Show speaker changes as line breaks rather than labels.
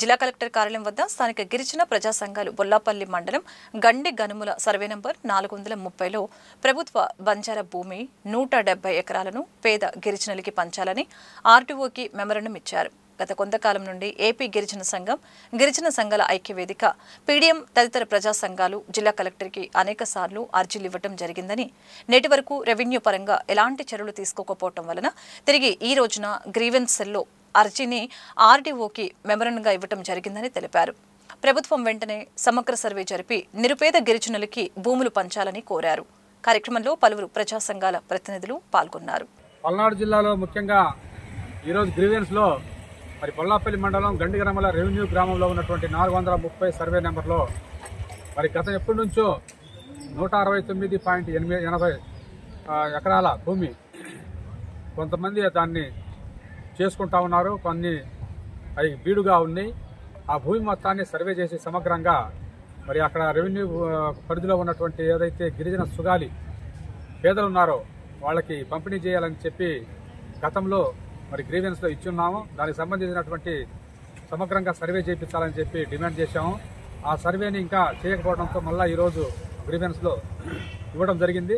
జిల్లా కలెక్టర్ కార్యాలయం వద్ద స్థానిక గిరిజన ప్రజా సంఘాలు బొల్లాపల్లి మండలం గండి గనుముల సర్వే నంబర్ 430లో ప్రభుత్వ బంజారా భూమి 170 ఎకరాలను పేద గిరిజనులకి పంచాలని ఆర్టీఓకి మెమరాండం ఇచ్చారు. గత కొంతకాలం నుండి ఏపీ గిరిజన సంఘాల ఐక్యవేదిక, పీడీఎం తదితర ప్రజా సంఘాలు జిల్లా కలెక్టర్కి అనేక సార్లు అర్జీలు ఇవ్వడం జరిగిందని, నేటి వరకు రెవెన్యూ పరంగా ఎలాంటి చర్యలు తీసుకోకపోవడం వలన తిరిగి ఈ రోజున గ్రీవెన్స్ సెల్లో అర్జీని ఆర్డీఓకి మెమరాండంగా ఇవ్వడం జరిగిందని తెలిపారు. ప్రభుత్వం వెంటనే సమగ్ర సర్వే జరిపి నిరుపేద గిరిజనులకి భూములు పంచాలని కోరారు. కార్యక్రమంలో పలువురు ప్రజా సంఘాల ప్రతినిధులు పాల్గొన్నారు.
పల్నాడు జిల్లాలో ముఖ్యంగా ఈరోజు గ్రీవెన్స్లో మరి బొల్లాపల్లి మండలం గండిగనమల రెవెన్యూ గ్రామంలో ఉన్నటువంటి 430 సర్వే నెంబర్లో మరి గత ఎప్పటి నుంచో 169.80 ఎకరాల భూమి కొంతమంది దాన్ని చేసుకుంటా ఉన్నారు. కొన్ని అవి బీడుగా ఉన్నాయి. ఆ భూమి మొత్తాన్ని సర్వే చేసి సమగ్రంగా మరి అక్కడ రెవెన్యూ పరిధిలో ఉన్నటువంటి ఏదైతే గిరిజన సుగాలి పేదలు ఉన్నారో వాళ్ళకి పంపిణీ చేయాలని చెప్పి గతంలో మరి గ్రీవెన్స్లో ఇచ్చున్నాము. దానికి సంబంధించినటువంటి సమగ్రంగా సర్వే చేయించాలని చెప్పి డిమాండ్ చేశాము. ఆ సర్వేని ఇంకా చేయకపోవడంతో మళ్ళీ ఈరోజు గ్రీవెన్స్లో ఇవ్వడం జరిగింది.